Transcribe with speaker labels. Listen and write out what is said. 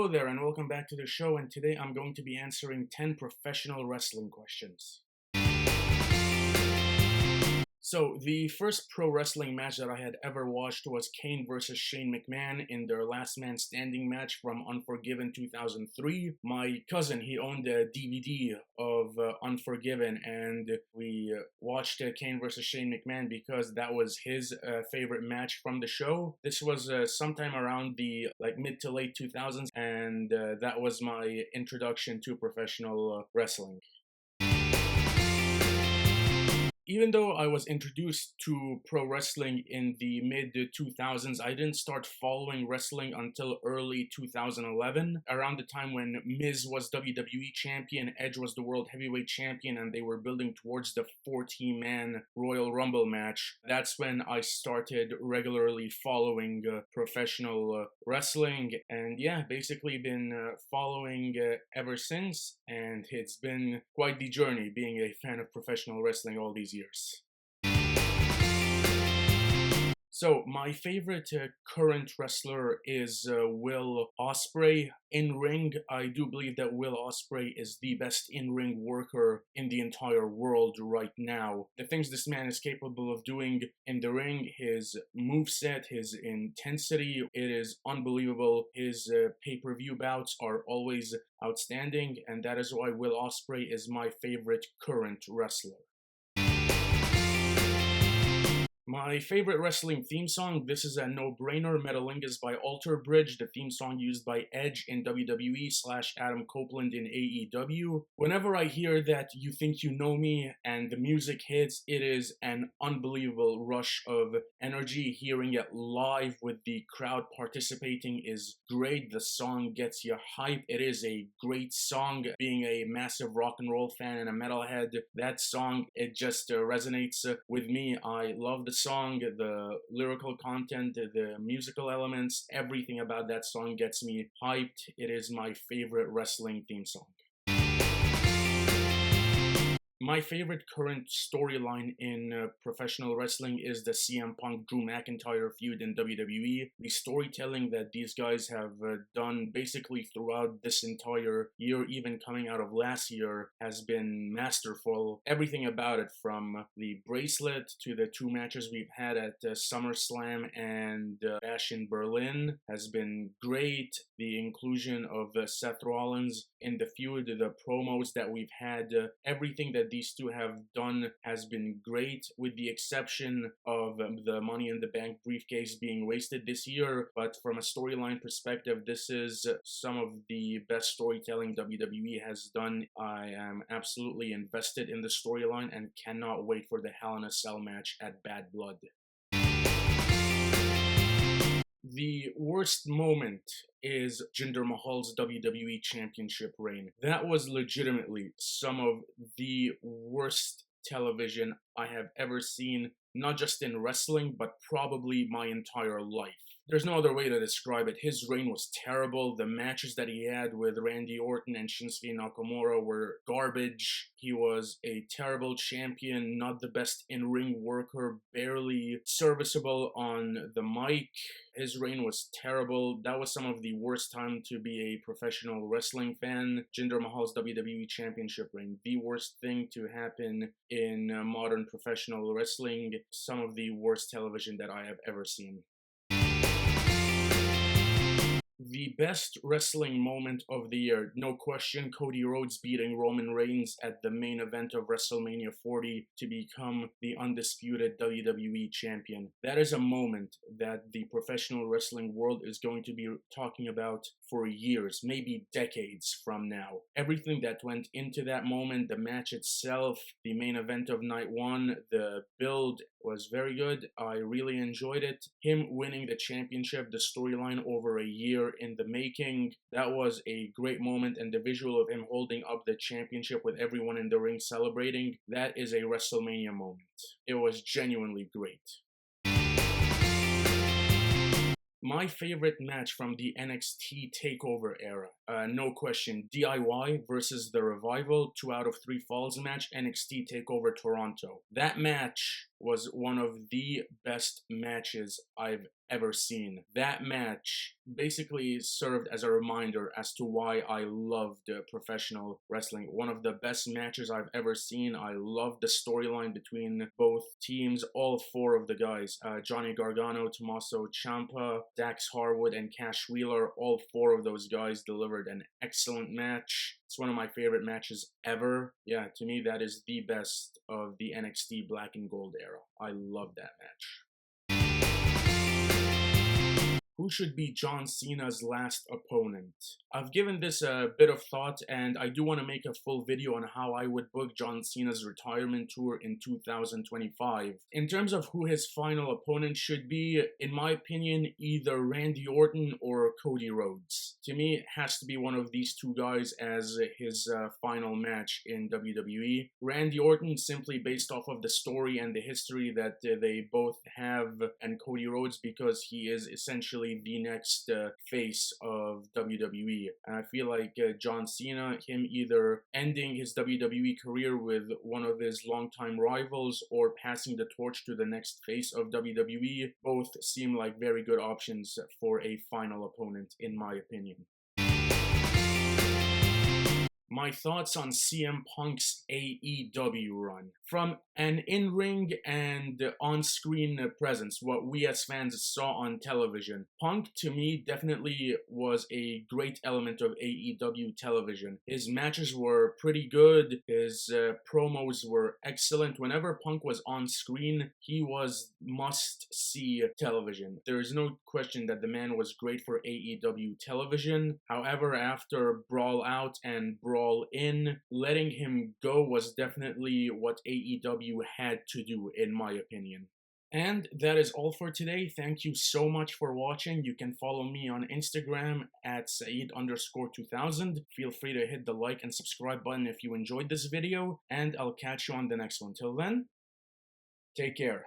Speaker 1: Hello there, and welcome back to the show. And today I'm going to be answering 10 professional wrestling questions. So, the first pro wrestling match that I had ever watched was Kane versus Shane McMahon in their Last Man Standing match from Unforgiven 2003. My cousin, he owned a DVD of Unforgiven, and we watched Kane versus Shane McMahon because that was his favorite match from the show. This was sometime around the mid to late 2000s, and that was my introduction to professional wrestling. Even though I was introduced to pro wrestling in the mid 2000s, I didn't start following wrestling until early 2011, around the time when Miz was WWE champion, Edge was the World Heavyweight champion, and they were building towards the 40-man Royal Rumble match. That's when I started regularly following professional wrestling, and yeah, basically been following ever since, and it's been quite the journey being a fan of professional wrestling all these years. So my favorite current wrestler is Will Ospreay. In ring, I do believe that Will Ospreay is the best in-ring worker in the entire world right now. The things this man is capable of doing in the ring, his moveset, his intensity, it is unbelievable. His pay-per-view bouts are always outstanding, and that is why Will Ospreay is my favorite current wrestler. My favorite wrestling theme song, this is a no-brainer, Metalingus by Alter Bridge, the theme song used by Edge in WWE / Adam Copeland in AEW. Whenever I hear that You Think You Know Me and the music hits, it is an unbelievable rush of energy. Hearing it live with the crowd participating is great. The song gets you hype. It is a great song. Being a massive rock and roll fan and a metalhead, that song, it just resonates with me. I love the song, the lyrical content, the musical elements, everything about that song gets me hyped. It is my favorite wrestling theme song. My favorite current storyline in professional wrestling is the CM Punk Drew McIntyre feud in WWE. The storytelling that these guys have done basically throughout this entire year, even coming out of last year, has been masterful. Everything about it, from the bracelet to the two matches we've had at SummerSlam and Bash in Berlin, has been great. The inclusion of Seth Rollins in the feud, the promos that we've had, everything that these two have done has been great, with the exception of the Money in the Bank briefcase being wasted this year. But from a storyline perspective, this is some of the best storytelling WWE has done. I am absolutely invested in the storyline and cannot wait for the Hell in a Cell match at Bad Blood. The worst moment is Jinder Mahal's WWE Championship reign. That was legitimately some of the worst television I have ever seen, not just in wrestling, but probably my entire life. There's no other way to describe it. His reign was terrible. The matches that he had with Randy Orton and Shinsuke Nakamura were garbage. He was a terrible champion, not the best in-ring worker, barely serviceable on the mic. His reign was terrible. That was some of the worst time to be a professional wrestling fan. Jinder Mahal's WWE Championship reign, the worst thing to happen in modern professional wrestling. Some of the worst television that I have ever seen. The best wrestling moment of the year, no question, Cody Rhodes beating Roman Reigns at the main event of WrestleMania 40 to become the undisputed WWE champion. That is a moment that the professional wrestling world is going to be talking about for years, maybe decades from now. Everything that went into that moment, the match itself, the main event of night one, the build was very good. I really enjoyed it. Him winning the championship, the storyline over a year in the making, that was a great moment, and the visual of him holding up the championship with everyone in the ring celebrating, that is a WrestleMania moment. It was genuinely great. My favorite match from the NXT TakeOver era no question, DIY versus The Revival, 2 out of 3 falls match, NXT TakeOver Toronto. That match was one of the best matches I've ever seen. That match basically served as a reminder as to why I loved professional wrestling. One of the best matches I've ever seen. I loved the storyline between both teams, all 4 of the guys, Johnny Gargano, Tommaso Ciampa, Dax Harwood, and Cash Wheeler. All 4 of those guys delivered an excellent match. It's one of my favorite matches ever. Yeah, to me, that is the best of the NXT Black and Gold era. I love that match. Who should be John Cena's last opponent? I've given this a bit of thought, and I do want to make a full video on how I would book John Cena's retirement tour in 2025. In terms of who his final opponent should be, in my opinion, either Randy Orton or Cody Rhodes. To me, it has to be one of these 2 guys as his final match in WWE. Randy Orton, simply based off of the story and the history that they both have, and Cody Rhodes because he is essentially the next face of WWE. And I feel like John Cena, him either ending his WWE career with one of his longtime rivals or passing the torch to the next face of WWE, both seem like very good options for a final opponent, in my opinion. My thoughts on CM Punk's AEW run. From an in-ring and on-screen presence, what we as fans saw on television, Punk to me definitely was a great element of AEW television. His matches were pretty good, his promos were excellent. Whenever Punk was on screen, he was must-see television. There is no question that the man was great for AEW television. However, after Brawl Out and Brawl In, letting him go was definitely what AEW had to do, in my opinion. And that is all for today. Thank you so much for watching. You can follow me on Instagram at Saeed_2000. Feel free to hit the like and subscribe button if you enjoyed this video, and I'll catch you on the next one. Till then, take care.